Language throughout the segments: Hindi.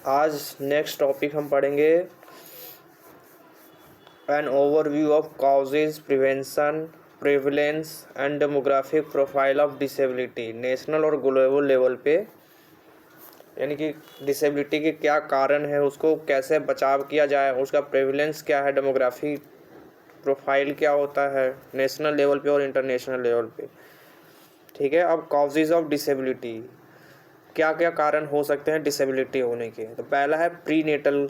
आज नेक्स्ट टॉपिक हम पढ़ेंगे an overview of causes, prevention, prevalence and demographic profile of disability national और ग्लोबल लेवल पे, यानी कि डिसेबिलिटी के क्या कारण है, उसको कैसे बचाव किया जाए, उसका प्रेवलेंस क्या है, डेमोग्राफी प्रोफाइल क्या होता है नेशनल लेवल पे और इंटरनेशनल लेवल पे। ठीक है। अब कॉजेज ऑफ डिसेबिलिटी, क्या क्या कारण हो सकते हैं डिसेबिलिटी होने के। तो पहला है प्री नेटल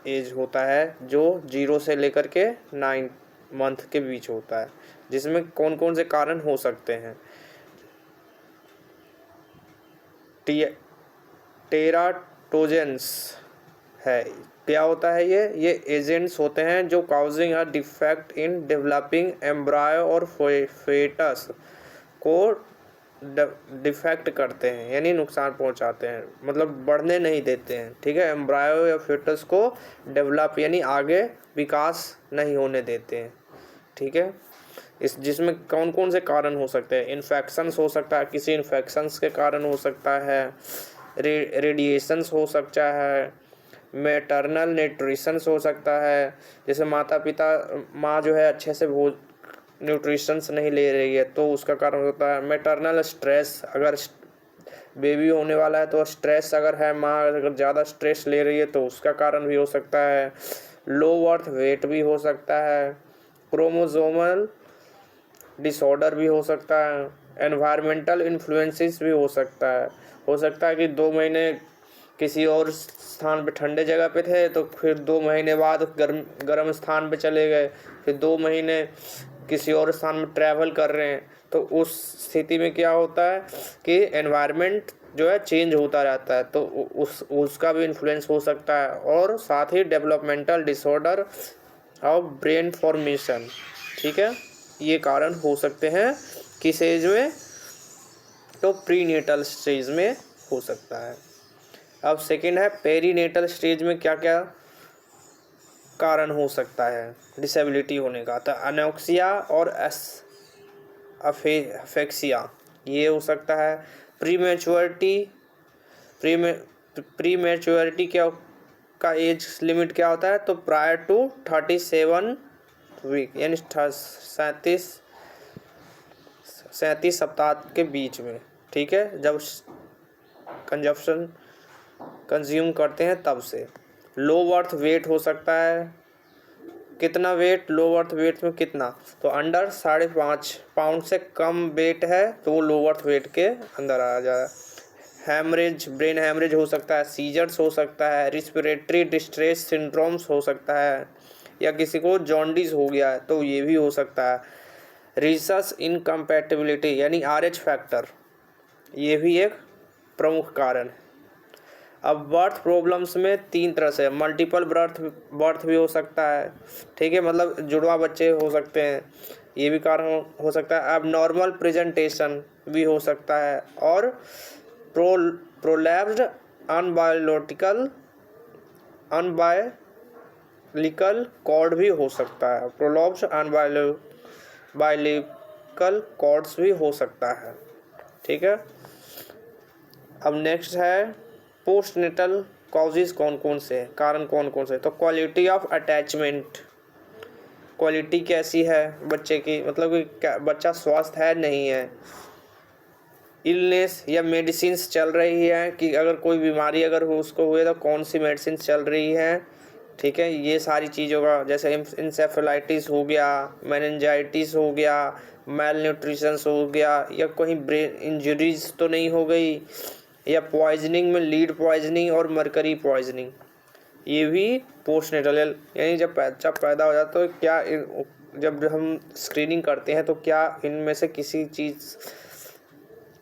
एज होता है, जो 0 से लेकर के 9 मंथ के बीच होता है, जिसमें कौन कौन से कारण हो सकते हैं। टेराटोजेंस है, क्या होता है ये एजेंट्स होते हैं जो causing a defect in developing embryo और फेटस को डिफेक्ट करते हैं, यानी नुकसान पहुंचाते हैं, मतलब बढ़ने नहीं देते हैं। ठीक है। एम्ब्रायो या फेटस को डेवलप यानी आगे विकास नहीं होने देते हैं। ठीक है। जिसमें कौन कौन से कारण हो सकते हैं। इन्फेक्शंस हो सकता है, किसी इन्फेक्शंस के कारण हो सकता है। रेडिएशंस हो सकता है। मैटरनल न्यूट्रिशंस हो सकता है, जैसे माँ जो है अच्छे से न्यूट्रिशंस नहीं ले रही है तो उसका कारण होता है। मैटरनल स्ट्रेस, अगर बेबी होने वाला है तो स्ट्रेस अगर है, माँ अगर ज़्यादा स्ट्रेस ले रही है तो उसका कारण भी हो सकता है। लो बर्थ वेट भी हो सकता है। क्रोमोसोमल डिसऑर्डर भी हो सकता है। एनवायरमेंटल इन्फ्लुएंसेस भी हो सकता है। हो सकता है कि 2 महीने किसी और स्थान पे ठंडे जगह पे थे, तो फिर 2 महीने बाद गर्म स्थान पे चले गए, फिर 2 महीने किसी और स्थान में ट्रैवल कर रहे हैं, तो उस स्थिति में क्या होता है कि एनवायरनमेंट जो है चेंज होता रहता है, तो उसका भी इन्फ्लुएंस हो सकता है। और साथ ही developmental disorder of brain formation. ठीक है। ये कारण हो सकते हैं किस एज में, तो प्रीनेटल स्टेज में हो सकता है। अब सेकंड है पेरीनेटल स्टेज में क्या क्या कारण हो सकता है डिसेबिलिटी होने का। तो अनोक्सिया और अफेक्सिया ये हो सकता है। प्रीमेच्योरिटी क्या का एज लिमिट क्या होता है, तो प्रायर टू 37 वीक, यानी 37 सप्ताह के बीच में। ठीक है। जब कंज्यूम करते हैं तब से। लो बर्थ वेट हो सकता है, कितना वेट, लो बर्थ वेट में कितना, तो अंडर 5.5 पाउंड से कम वेट है तो वो लो बर्थ वेट के अंदर आ जाए। हैमरेज, ब्रेन हैमरेज हो सकता है। सीजर्स हो सकता है। रिस्पिरेटरी डिस्ट्रेस सिंड्रोम्स हो सकता है, या किसी को जॉन्डिस हो गया है तो ये भी हो सकता है। रिसस इनकम्पैटिबिलिटी यानी RH फैक्टर, ये भी एक प्रमुख कारण है। अब बर्थ प्रॉब्लम्स में 3 तरह से, मल्टीपल बर्थ भी हो सकता है। ठीक है, मतलब जुड़वा बच्चे हो सकते हैं, ये भी कारण हो सकता है। अब नॉर्मल प्रेजेंटेशन भी हो सकता है। और प्रोलैप्स्ड अनबायलिकल कॉर्ड भी हो सकता है। प्रोलैप्स्ड अनबायलिकल कॉर्ड्स भी हो सकता है। ठीक है। अब नेक्स्ट है पोस्टनेटल कॉजेज, कौन कौन से कारण कौन कौन से। तो क्वालिटी ऑफ अटैचमेंट, क्वालिटी कैसी है बच्चे की, मतलब कि क्या बच्चा स्वस्थ है नहीं है। इलनेस या मेडिसिन्स चल रही है, कि अगर कोई बीमारी अगर उसको हुए तो कौन सी मेडिसिन चल रही है। ठीक है। ये सारी चीज़ों का, जैसे इंसेफेलाइटिस हो गया, मेनिंजाइटिस हो गया, मेल न्यूट्रिशंस हो गया, या कहीं ब्रेन इंजरीज तो नहीं हो गई, या पॉइजनिंग में लीड पॉइजनिंग और मरकरी पॉइजनिंग, ये भी पोस्टनेटल, यानी जब बच्चा पैदा हो जाता है तो क्या जब हम स्क्रीनिंग करते हैं तो क्या इनमें से किसी चीज़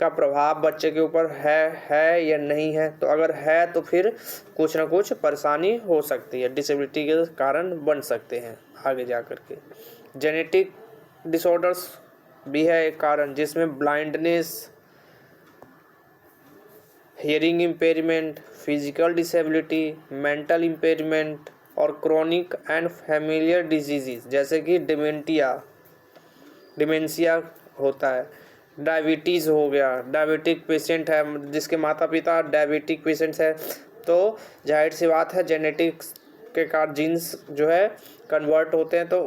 का प्रभाव बच्चे के ऊपर है या नहीं है। तो अगर है तो फिर कुछ ना कुछ परेशानी हो सकती है, डिसेबिलिटी के कारण बन सकते हैं आगे जा कर के। जेनेटिक डिसऑर्डर्स भी है एक कारण, जिसमें blindness, hearing impairment, physical disability, mental impairment और क्रोनिक एंड फैमिलियर डिजीज़ जैसे कि डिमेंशिया होता है। डायबिटीज़ हो गया, डायबिटिक पेशेंट है जिसके माता पिता डायबिटिक पेशेंट्स है तो जाहिर सी बात है जेनेटिक्स के कारण जीन्स जो है कन्वर्ट होते हैं, तो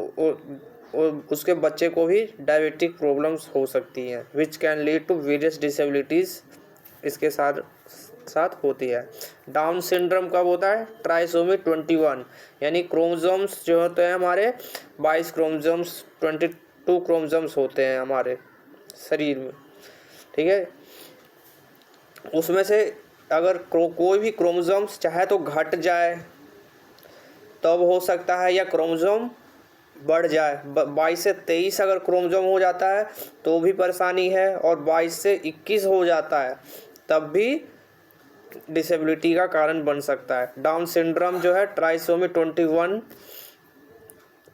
उसके बच्चे को भी डायबिटिक प्रॉब्लम्स हो सकती हैं, which can lead to various disabilities इसके साथ साथ होती है। डाउन सिंड्रोम कब होता है? ट्राइसोमी 21, यानी क्रोमोसोम्स जो होते हैं हमारे 22 क्रोमोसोम्स, 22 क्रोमोसोम्स होते हैं हमारे शरीर में, ठीक है। उसमें से अगर कोई भी क्रोमोसोम्स चाहे तो घट जाए तब हो सकता है, या क्रोमोसोम बढ़ जाए। 22 से 23 अगर क्रोमोसोम हो जाता है तो भी परेशानी है, और 22 से 21 हो जाता है तब भी डिसेबिलिटी का कारण बन सकता है। डाउन सिंड्रोम जो है ट्राइसोमी 21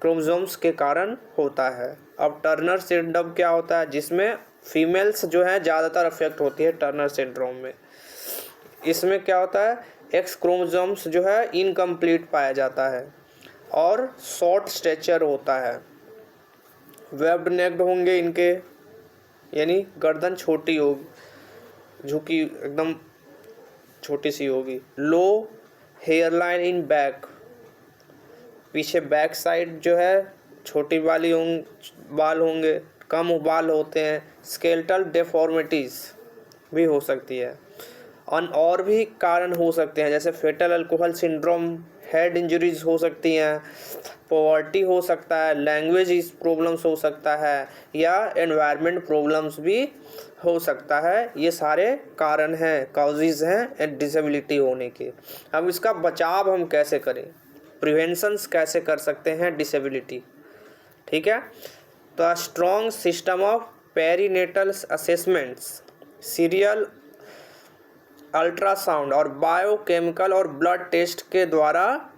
क्रोमोसोम्स के कारण होता है। अब टर्नर सिंड्रोम क्या होता है? जिसमें फीमेल्स जो है ज़्यादातर अफेक्ट होती है टर्नर सिंड्रोम में। इसमें क्या होता है? एक्स क्रोमोसोम्स जो है इनकम्प्लीट पाया जाता है और शॉर्ट स्टेचर होता है। वेब्ड नेक्ड होंगे इनके, यानी गर्दन छोटी होगी, झुकी एकदम छोटी सी होगी। लो हेयरलाइन इन बैक, पीछे बैक साइड जो है छोटी बाल होंगे, कम बाल होते हैं। स्केलेटल डेफॉर्मिटीज़ भी हो सकती है। और भी कारण हो सकते हैं, जैसे fetal alcohol syndrome, head injuries हो सकती हैं, पॉवर्टी हो सकता है, लैंग्वेज प्रॉब्लम्स हो सकता है, या एनवायरनमेंट प्रॉब्लम्स भी हो सकता है। ये सारे कारण हैं, कॉजेज़ हैं डिसेबिलिटी होने के। अब इसका बचाव हम कैसे करें, प्रिवेंशंस कैसे कर सकते हैं डिसेबिलिटी, ठीक है। तो strong system of perinatal assessments, serial ultrasound और बायोकेमिकल और ब्लड टेस्ट के द्वारा,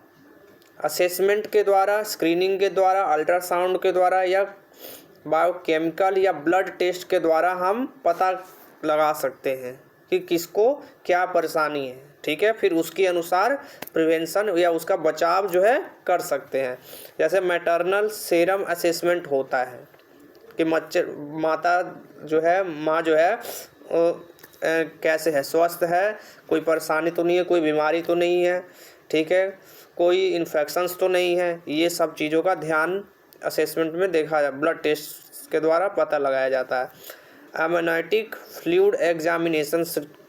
असेसमेंट के द्वारा, स्क्रीनिंग के द्वारा, अल्ट्रासाउंड के द्वारा या बायोकेमिकल या ब्लड टेस्ट के द्वारा हम पता लगा सकते हैं कि किसको क्या परेशानी है, ठीक है। फिर उसके अनुसार प्रिवेंशन या उसका बचाव जो है कर सकते हैं। जैसे मैटरनल सीरम असेसमेंट होता है कि माँ जो है कैसे है, स्वस्थ है, कोई परेशानी तो नहीं है, कोई बीमारी तो नहीं है, ठीक है, कोई इन्फेक्शंस तो नहीं है। ये सब चीज़ों का ध्यान असेसमेंट में देखा जाए, ब्लड टेस्ट के द्वारा पता लगाया जाता है। एमनाइटिक फ्लूइड एग्जामिनेशन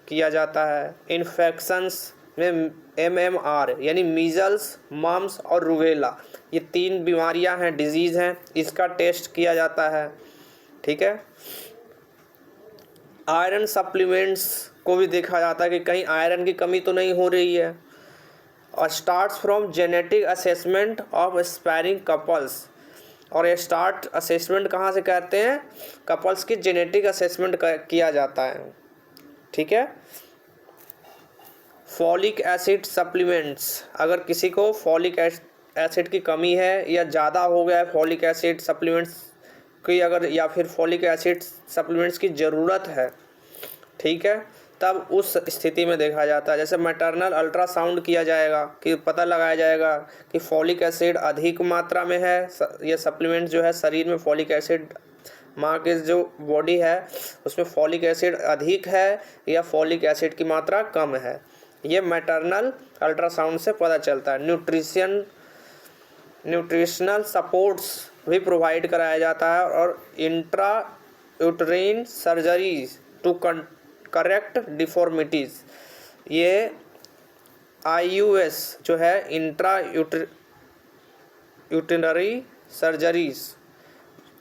किया जाता है। इन्फेक्शंस में MMR यानी मीजल्स, मम्स और रूबेला, ये 3 बीमारियां हैं, डिजीज़ हैं, इसका टेस्ट किया जाता है, ठीक है। आयरन सप्लीमेंट्स को भी देखा जाता है कि कहीं आयरन की कमी तो नहीं हो रही है। और starts from genetic assessment of aspiring couples, और ये स्टार्ट असेसमेंट कहाँ से करते हैं? कपल्स की जेनेटिक असेसमेंट किया जाता है, ठीक है। फॉलिक एसिड सप्लीमेंट्स, अगर किसी को फॉलिक एसिड की कमी है या ज़्यादा हो गया है फॉलिक एसिड सप्लीमेंट्स की, अगर या फिर फॉलिक एसिड सप्लीमेंट्स की ज़रूरत है, ठीक है, तब उस स्थिति में देखा जाता है। जैसे मैटरनल अल्ट्रासाउंड किया जाएगा कि पता लगाया जाएगा कि फॉलिक एसिड अधिक मात्रा में है, ये सप्लीमेंट जो है शरीर में फॉलिक एसिड, माँ के जो बॉडी है उसमें फॉलिक एसिड अधिक है या फॉलिक एसिड की मात्रा कम है, ये मैटरनल अल्ट्रासाउंड से पता चलता है। न्यूट्रिशनल सपोर्ट्स भी प्रोवाइड कराया जाता है, और intra uterine surgeries to correct deformities, ये IUS जो है इंट्रा यूटिनरी सर्जरीज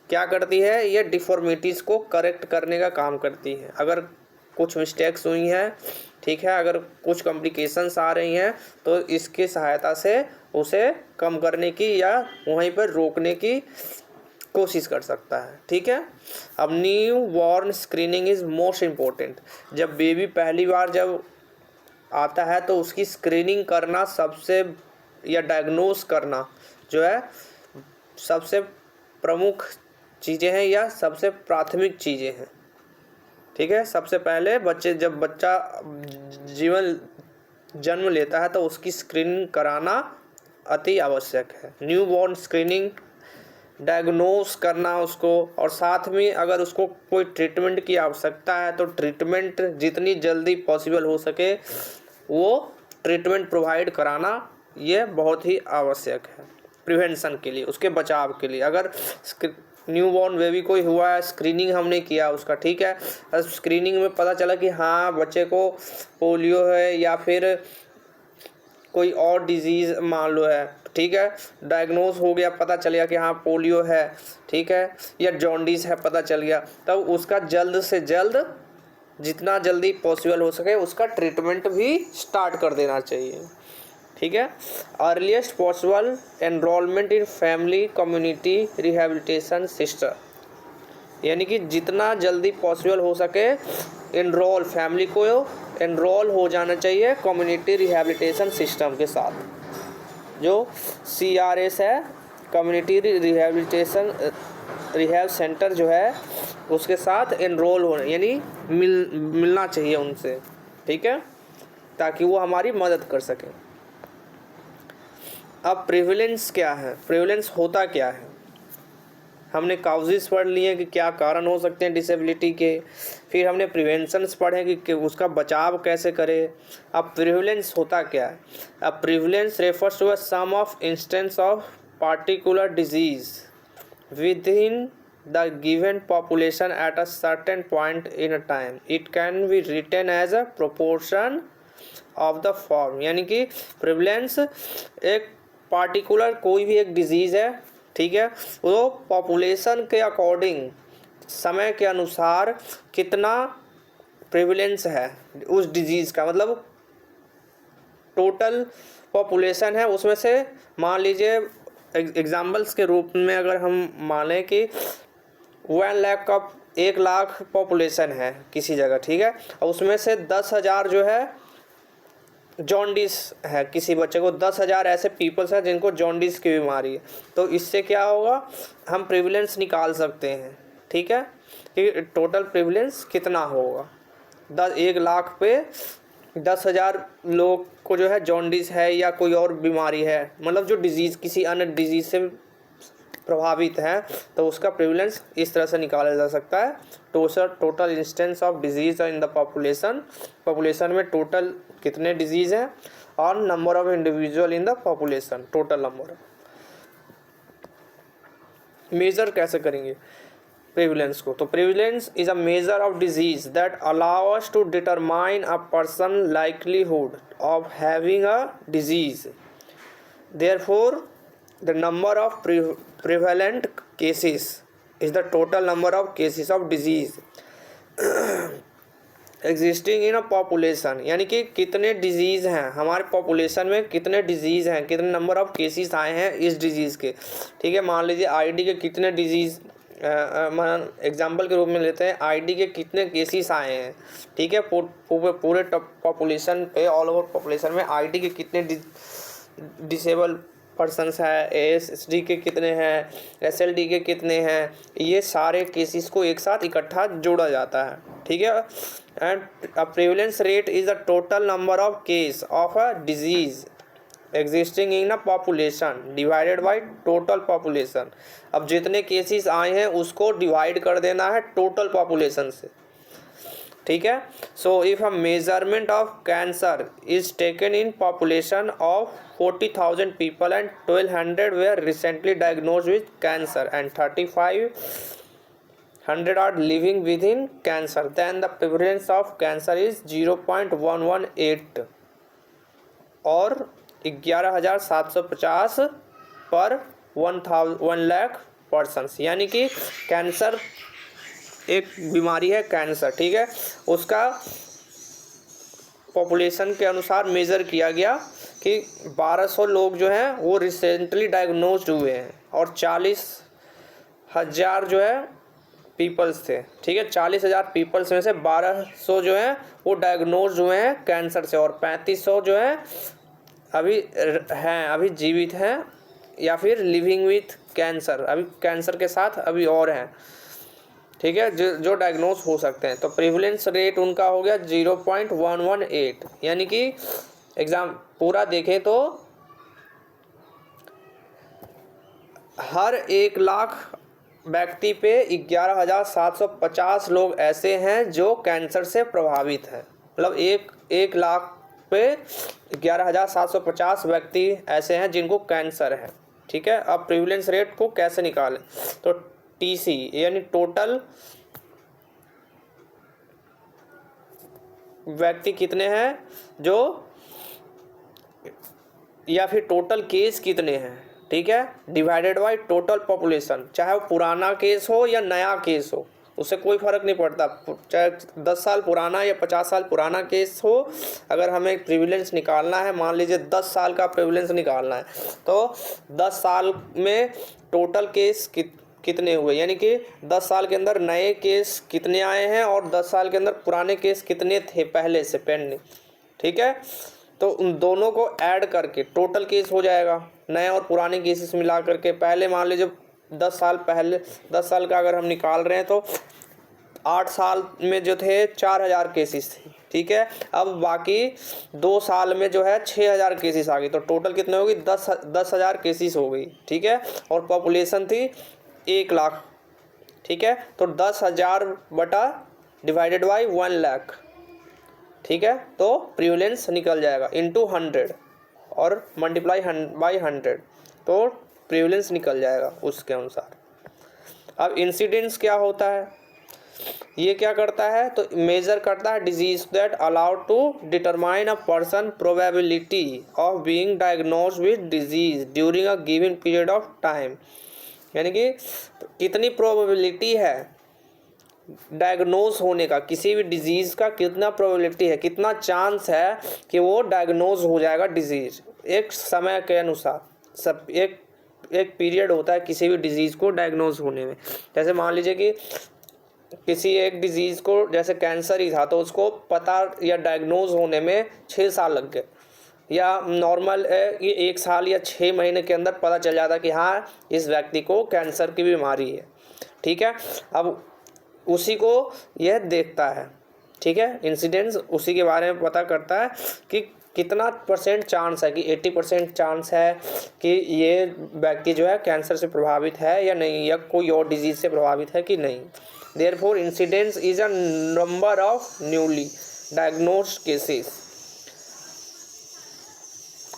क्या करती है? ये डिफॉर्मिटीज़ को करेक्ट करने का काम करती है। अगर कुछ मिस्टेक्स हुई हैं, ठीक है, अगर कुछ कॉम्प्लिकेशंस आ रही हैं तो इसकी सहायता से उसे कम करने की या वहीं पर रोकने की कोशिश कर सकता है, ठीक है। अब new born screening is most important, जब बेबी पहली बार जब आता है तो उसकी स्क्रीनिंग करना सबसे, या डायग्नोस करना जो है सबसे प्रमुख चीज़ें हैं या सबसे प्राथमिक चीज़ें हैं, ठीक है। सबसे पहले जब बच्चा जन्म लेता है तो उसकी स्क्रीनिंग कराना अति आवश्यक है। न्यू बॉर्न स्क्रीनिंग, डायग्नोस करना उसको, और साथ में अगर उसको कोई ट्रीटमेंट की आवश्यकता है तो ट्रीटमेंट जितनी जल्दी पॉसिबल हो सके वो ट्रीटमेंट प्रोवाइड कराना ये बहुत ही आवश्यक है प्रिवेंशन के लिए, उसके बचाव के लिए। अगर न्यूबॉर्न बेबी कोई हुआ है, स्क्रीनिंग हमने किया उसका, ठीक है, स्क्रीनिंग में पता चला कि हाँ बच्चे को पोलियो है या फिर कोई और डिजीज़ मान लो है, ठीक है, डायग्नोज हो गया, पता चल गया कि हाँ पोलियो है, ठीक है, या जॉन्डिस है पता चल गया, तब उसका जल्द से जल्द जितना जल्दी पॉसिबल हो सके उसका ट्रीटमेंट भी स्टार्ट कर देना चाहिए, ठीक है। Earliest possible enrolment in family community rehabilitation system, यानी कि जितना जल्दी पॉसिबल हो सके फैमिली को एनरोल हो जाना चाहिए कम्युनिटी रिहेबिलिटेशन सिस्टम के साथ, जो CRS है, कम्युनिटी रिहैब सेंटर जो है उसके साथ एनरोल होने यानी मिलना चाहिए उनसे, ठीक है, ताकि वो हमारी मदद कर सकें। अब प्रिविलेंस क्या है, प्रिविलेंस होता क्या है, हमने काउजेस पढ़ लिए कि क्या कारण हो सकते हैं डिसेबिलिटी के, फिर हमने प्रिवेंशंस पढ़े कि उसका बचाव कैसे करें। अब प्रिविलेंस होता क्या है, अब prevalence refers to a sum of instance of particular disease within the given population at a certain point in a time. It can be written as a proportion of the form, यानी कि प्रिवलेंस एक पार्टिकुलर कोई भी एक डिजीज़ है, ठीक है, वो पॉपुलेशन के अकॉर्डिंग समय के अनुसार कितना प्रिवलेंस है उस डिजीज़ का, मतलब टोटल पॉपुलेशन है उसमें से मान लीजिए एग्जाम्पल्स के रूप में अगर हम माने कि 1 लाख पॉपुलेशन है किसी जगह, ठीक है, और उसमें से 10,000 जो है जॉन्डिस है, किसी बच्चे को 10,000 ऐसे पीपल्स हैं जिनको जॉन्डिस की बीमारी है, तो इससे क्या होगा हम प्रिविलेंस निकाल सकते हैं, ठीक है, कि टोटल प्रिविलेंस कितना होगा। 1 लाख पे 10,000 लोग को जो है जॉन्डिस है या कोई और बीमारी है, मतलब जो डिजीज़ किसी अन्य डिजीज़ से प्रभावित है, तो उसका प्रिविलेंस इस तरह से निकाला जा सकता है। Total instance of disease in the population में टोटल कितने डिजीज़ हैं और number of individual in the population, total number. Measure कैसे करेंगे प्रिविलेंस को, तो prevalence is a measure of disease that allow us to determine a person likelihood of having a disease. Therefore the number of prevalent cases is the total number of cases of disease existing in a population, यानी कि कितने डिजीज़ हैं हमारे पॉपुलेशन में, कितने डिजीज़ हैं, कितने नंबर ऑफ केसेस आए हैं इस डिजीज़ के, ठीक है। मान लीजिए आईडी के कितने डिजीज़ एग्जाम्पल के रूप में लेते हैं, आईडी के कितने केसेस आए हैं, ठीक है, पूरे पॉपुलेशन पे, ऑल ओवर पॉपुलेशन में आईडी के कितने डिसेबल पर्सनस है, ASD के कितने हैं, SLD के कितने हैं, ये सारे केसेस को एक साथ इकट्ठा जोड़ा जाता है, ठीक है। And a prevalence rate is the total number of case of a disease existing in a population divided by total population. अब जितने केसेस आए हैं उसको डिवाइड कर देना है टोटल पॉपुलेशन से, ठीक है। So if a measurement of cancer is taken in population of 40,000 people and 1,200 were recently diagnosed with cancer and 3,500 are living within cancer, then the prevalence of cancer is 0.118 और 11,750 पर 1 लाख पर्सन्स, यानी कि कैंसर एक बीमारी है कैंसर, ठीक है, उसका पॉपुलेशन के अनुसार मेज़र किया गया कि 1200 लोग जो हैं वो रिसेंटली डायग्नोज्ड हुए हैं और 40,000 जो है पीपल्स थे, ठीक है, 40,000 पीपल्स में से 1200 जो हैं वो डायग्नोज्ड हुए हैं कैंसर से और 3500 जो है अभी जीवित हैं या फिर लिविंग विथ कैंसर, अभी कैंसर के साथ अभी और हैं, ठीक है, जो डायग्नोज हो सकते हैं। तो प्रिवलेंस रेट उनका हो गया 0.118, यानी कि एग्जाम पूरा देखें तो हर 1 लाख व्यक्ति पे 11,750 लोग ऐसे हैं जो कैंसर से प्रभावित हैं, मतलब एक लाख पे 11,750 व्यक्ति ऐसे हैं जिनको कैंसर है। ठीक है, अब प्रिविलेंस रेट को कैसे निकालें, तो TC यानी टोटल व्यक्ति कितने हैं जो, या फिर टोटल केस कितने हैं, ठीक है, डिवाइडेड बाय टोटल पॉपुलेशन। चाहे वो पुराना केस हो या नया केस हो, उससे कोई फ़र्क नहीं पड़ता, चाहे 10 साल पुराना या 50 साल पुराना केस हो। अगर हमें प्रिविलेंस निकालना है, मान लीजिए 10 साल का प्रिविलेंस निकालना है, तो 10 साल में टोटल केस कितने हुए, यानी कि 10 साल के अंदर नए केस कितने आए हैं और 10 साल के अंदर पुराने केस कितने थे पहले से पेंडिंग। ठीक है, तो उन दोनों को ऐड करके टोटल केस हो जाएगा, नए और पुराने केसेस मिला करके। पहले मान लीजिए 10 साल पहले, 10 साल का अगर हम निकाल रहे हैं तो 8 साल में जो थे 4000 केसेस थे। ठीक है, अब बाकी 2 साल में जो है 6000 केसेस आ गई, तो टोटल कितने होगी, 10,000 केसेस हो गई। ठीक है, और पॉपुलेशन थी 1 लाख। ठीक है, तो 10,000 बटा डिवाइडेड बाई 1 लाख। ठीक है, तो प्रिविलेंस निकल जाएगा इंटू 100 और मल्टीप्लाई बाई 100, तो प्रिविलेंस निकल जाएगा उसके अनुसार। अब इंसिडेंस क्या होता है, ये क्या करता है, तो मेजर करता है disease that allowed to determine a person probability of being diagnosed with disease during a given period of time. यानी कि कितनी प्रोबेबिलिटी है डायग्नोज होने का, किसी भी डिजीज़ का कितना प्रोबेबिलिटी है, कितना चांस है कि वो डायग्नोज हो जाएगा डिजीज़ एक समय के अनुसार। सब एक पीरियड होता है किसी भी डिजीज़ को डायग्नोज होने में। जैसे मान लीजिए कि किसी एक डिजीज़ को, जैसे कैंसर ही था, तो उसको पता या डायग्नोज होने में 6 साल लग गए, या नॉर्मल ये 1 साल या 6 महीने के अंदर पता चल जाता कि हाँ इस व्यक्ति को कैंसर की बीमारी है। ठीक है, अब उसी को यह देखता है। ठीक है, इंसिडेंस उसी के बारे में पता करता है कि कितना परसेंट चांस है, कि 80% चांस है कि ये व्यक्ति जो है कैंसर से प्रभावित है या नहीं, या कोई और डिजीज़ से प्रभावित है कि नहीं। Therefore incidence is a number of newly diagnosed cases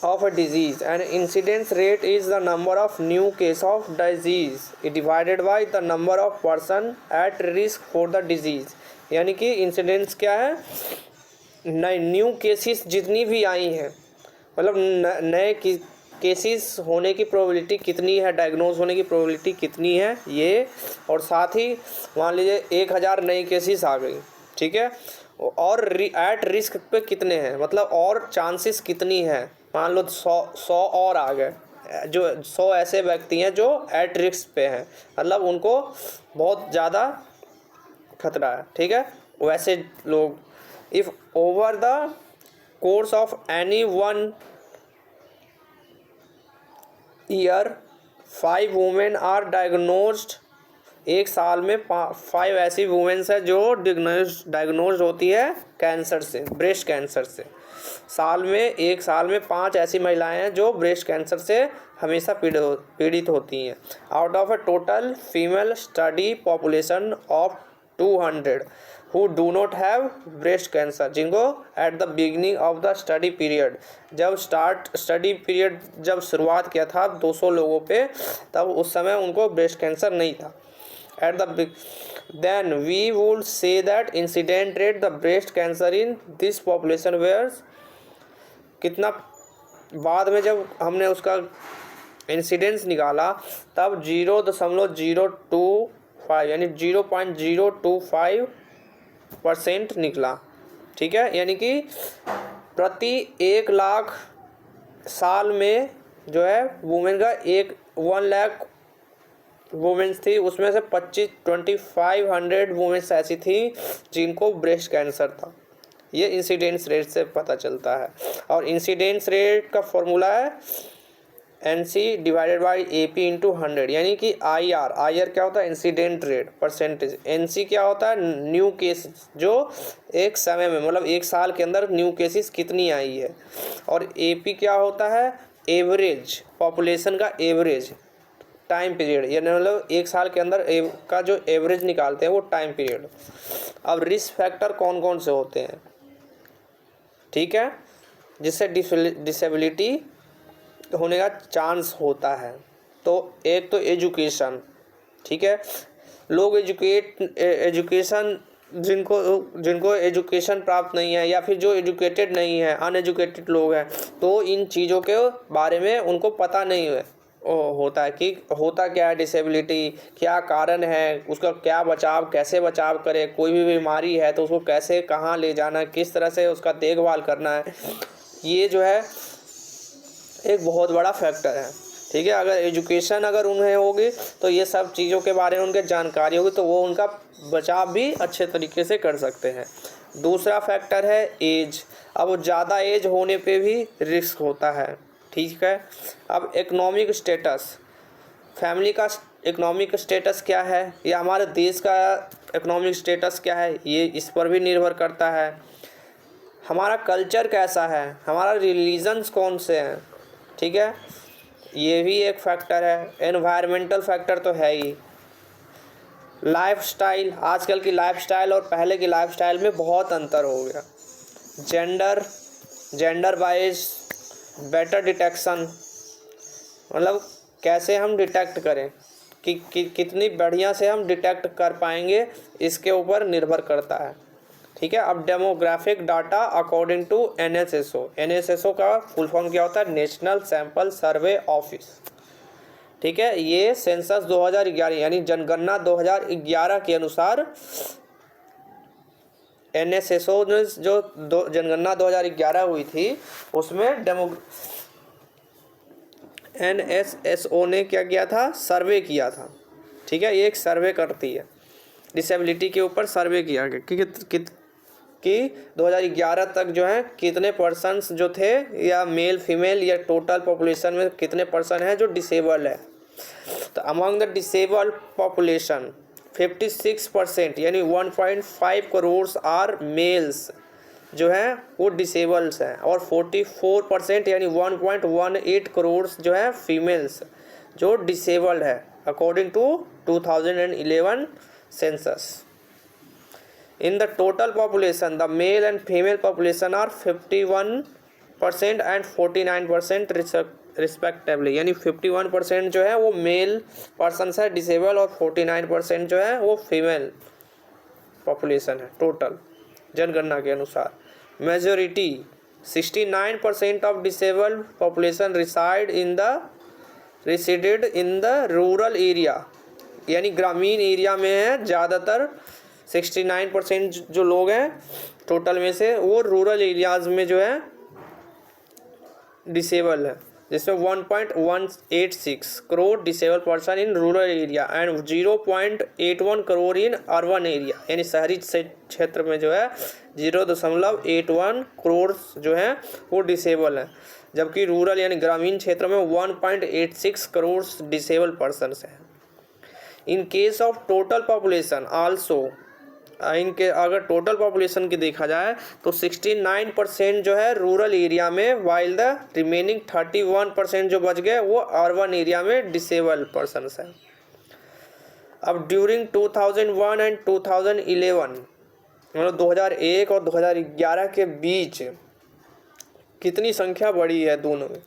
of a disease, and incidence rate is the number of new case of disease divided by the number of person at risk for the disease। यानी कि इंसिडेंस क्या है, नए न्यू केसेस जितनी भी आई हैं, मतलब नए केसेस होने की प्रोबेबिलिटी कितनी है, डायग्नोज होने की प्रोबेबिलिटी कितनी है ये, और साथ ही मान लीजिए 1000 नई केसेस आ गई। ठीक है, और एट रिस्क पे कितने हैं, मतलब और चांसेस कितनी है, मान लो 100 और आ गए, जो 100 ऐसे व्यक्ति हैं जो एट रिस्क पे हैं, मतलब उनको बहुत ज़्यादा खतरा है। ठीक है, वैसे लोग, if over the course of any 1 year 5 women are diagnosed, 1 साल में 5 ऐसी वुमेन्स है जो डायग्नोज होती है कैंसर से, ब्रेस्ट कैंसर से। एक साल में 5 ऐसी महिलाएं हैं जो ब्रेस्ट कैंसर से हमेशा पीड़ित होती हैं। Out of a total female study population of 200 who do not have breast cancer, जिनको at the beginning of the study period, जब स्टडी पीरियड जब शुरुआत किया था 200 लोगों पे, तब उस समय उनको ब्रेस्ट कैंसर नहीं था। At the then we would say that incident rate the breast cancer in this population where कितना, बाद में जब हमने उसका इंसिडेंस निकाला तब 0.025 यानी 0.025% निकला। ठीक है, यानी कि प्रति 1 लाख साल में जो है वुमेन का 1 लाख वुमेन्स थी, उसमें से 2500 वुमेन्स ऐसी थी जिनको ब्रेस्ट कैंसर था। ये इंसिडेंस रेट से पता चलता है, और इंसिडेंस रेट का फॉर्मूला है NC divided by AP into 100, यानी कि IR क्या होता है, इंसिडेंट रेट परसेंटेज। NC क्या होता है, न्यू केस, जो एक समय में, मतलब 1 साल के अंदर न्यू केसेस कितनी आई है, और AP क्या होता है, एवरेज, पॉपुलेशन का एवरेज टाइम पीरियड, यानी मतलब 1 साल के अंदर का जो एवरेज निकालते हैं वो टाइम पीरियड। अब रिस्क फैक्टर कौन कौन से होते हैं, ठीक है, जिससे डिसेबिलिटी होने का चांस होता है। तो एक तो एजुकेशन, ठीक है, लोग एजुकेशन जिनको एजुकेशन प्राप्त नहीं है या फिर जो एजुकेटेड नहीं है, अनएजुकेटेड लोग हैं, तो इन चीज़ों के बारे में उनको पता नहीं है होता है कि होता क्या है डिसेबिलिटी, क्या कारण है, उसका क्या बचाव, कैसे बचाव करें, कोई भी बीमारी है तो उसको कैसे कहाँ ले जाना है, किस तरह से उसका देखभाल करना है। ये जो है एक बहुत बड़ा फैक्टर है, ठीक है। अगर एजुकेशन अगर उन्हें होगी तो ये सब चीज़ों के बारे में उनके जानकारी होगी तो वो उनका बचाव भी अच्छे तरीके से कर सकते हैं। दूसरा फैक्टर है एज। अब ज़्यादा एज होने पे भी रिस्क होता है, ठीक है। अब इकोनॉमिक स्टेटस, फैमिली का इकोनॉमिक स्टेटस क्या है या हमारे देश का इकोनॉमिक स्टेटस क्या है, ये इस पर भी निर्भर करता है। हमारा कल्चर कैसा है, हमारा रिलीजन्स कौन से हैं, ठीक है, ये भी एक फैक्टर है। एनवायरमेंटल फैक्टर तो है ही। लाइफस्टाइल, आजकल की लाइफस्टाइल और पहले की लाइफस्टाइल में बहुत अंतर हो गया। जेंडर वाइज बेटर डिटेक्शन, मतलब कैसे हम डिटेक्ट करें कि कितनी बढ़िया से हम डिटेक्ट कर पाएंगे, इसके ऊपर निर्भर करता है, ठीक है। अब demographic data according to NSSO का फुल फॉर्म क्या होता है, नेशनल सैंपल सर्वे ऑफिस, ठीक है। ये सेंसस 2011 यानी जनगणना 2011 के अनुसार एनएसएसओ ने जो जनगणना 2011 हुई थी उसमें एनएसएसओ ने क्या किया था, सर्वे किया था, ठीक है। ये एक सर्वे करती है, डिसेबिलिटी के ऊपर सर्वे किया गया कि 2011 तक जो है कितने पर्सन्स जो थे या मेल फीमेल या टोटल पॉपुलेशन में कितने पर्सन हैं जो डिसेबल है। तो अमंग द डिसेबल्ड पॉपुलेशन 56% यानी 1.5 करोड़ आर मेल्स जो हैं वो डिसेबल्स हैं और 44% यानी 1.18 करोड़ जो है फीमेल्स जो डिसेबल्ड है according to 2011 census. In the total population, the male and female population are 51% and 49% respectively, यानी 51% जो है वो मेल पर्सन है डिसेबल और 49% जो है वो फीमेल पॉपुलेशन है टोटल जनगणना के अनुसार। Majority 69% of disabled population resided in the rural area, यानी ग्रामीण एरिया में है ज़्यादातर। 69% जो लोग हैं टोटल में से वो रूरल एरियाज़ में जो है डिसेबल है, जिसमें 1.186 crore disable person in rural area and 0.81 crore in urban area, यानी शहरी क्षेत्र में जो है 0.81 करोड़ जो है वो डिसेबल है, जबकि रूरल यानी ग्रामीण क्षेत्र में 1.86 करोड़ डिसेबल पर्सनस हैं। In case of total population also, इनके अगर टोटल पॉपुलेशन की देखा जाए तो 69% जो है रूरल एरिया में, वाइल द रिमेनिंग 31% जो बच गए वो अर्बन एरिया में डिसेबल पर्सनस हैं। अब ड्यूरिंग 2001 एंड 2011 मतलब 2001 और 2011 के बीच कितनी संख्या बढ़ी है दोनों में,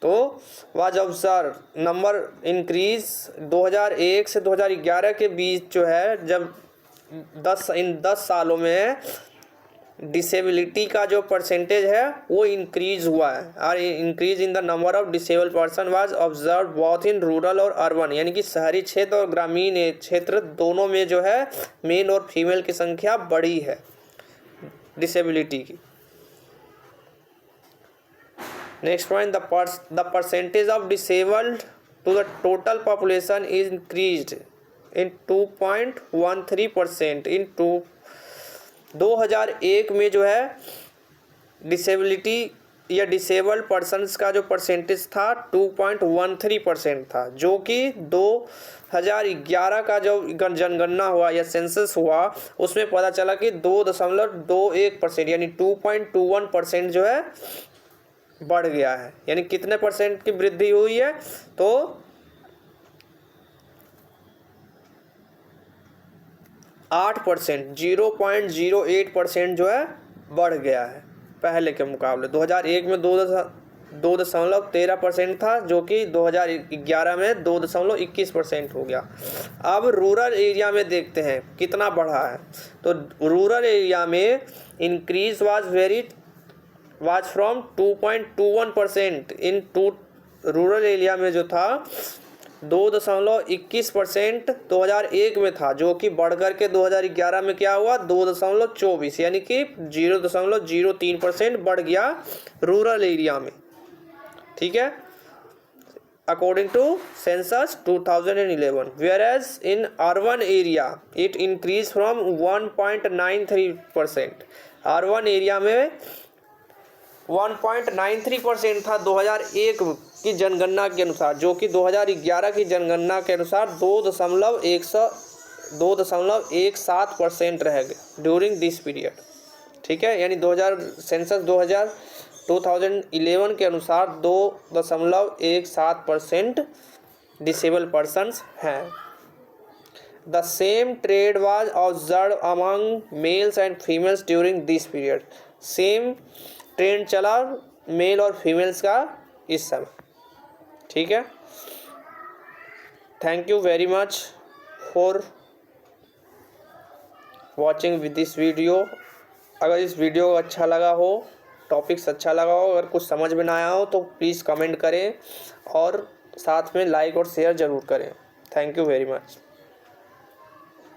तो वाज ऑब्जर्व नंबर इंक्रीज 2001 से 2011 के बीच जो है, जब 10 सालों में डिसेबिलिटी का जो परसेंटेज है वो इंक्रीज हुआ है और increase in the number of disable person was observe both in rural और अर्बन, यानी कि शहरी क्षेत्र और ग्रामीण क्षेत्र दोनों में जो है मेल और फीमेल की संख्या बढ़ी है डिसेबिलिटी की। Next point, the percentage of disabled to the total population is increased in 2.13% in 2001 में जो है डिसेबिलिटी या डिसेबल्ड पर्सन्स का जो परसेंटेज था 2.13% था, जो कि 2011 का जो जनगणना हुआ या सेंसस हुआ उसमें पता चला कि 2.21% यानी 2.21% जो है बढ़ गया है। यानी कितने परसेंट की वृद्धि हुई है, तो 8%, 0.08% जो है बढ़ गया है। पहले के मुकाबले। 2001 में 2.13% था, जो कि 2011 में 2.21% हो गया। अब रूरल एरिया में देखते हैं कितना बढ़ा है। तो रूरल एरिया में increase was from 2.21% in rural area में जो था 2.21% 2001 में था, जो कि बढ़कर के 2011 में क्या हुआ 2.24, यानी कि 0.03% बढ़ गया रूरल एरिया में। ठीक है, according to census 2011, whereas in urban area it increased from 1.93%। Urban area में 1.93% था 2001 की जनगणना के अनुसार, जो कि 2011 की जनगणना के अनुसार 2.17% रह गया ड्यूरिंग दिस पीरियड। ठीक है, यानी 2011 के अनुसार 2.17% डिसेबल पर्सन्स हैं। The same trade was observe among mails and females during this period. Same trend चला मेल और फीमेल्स का इस समय। ठीक है, thank you very much for watching with this video. अगर इस वीडियो अच्छा लगा हो, टॉपिक्स अच्छा लगा हो, अगर कुछ समझ में ना आया हो तो प्लीज़ कमेंट करें और साथ में लाइक और शेयर ज़रूर करें। Thank you very much.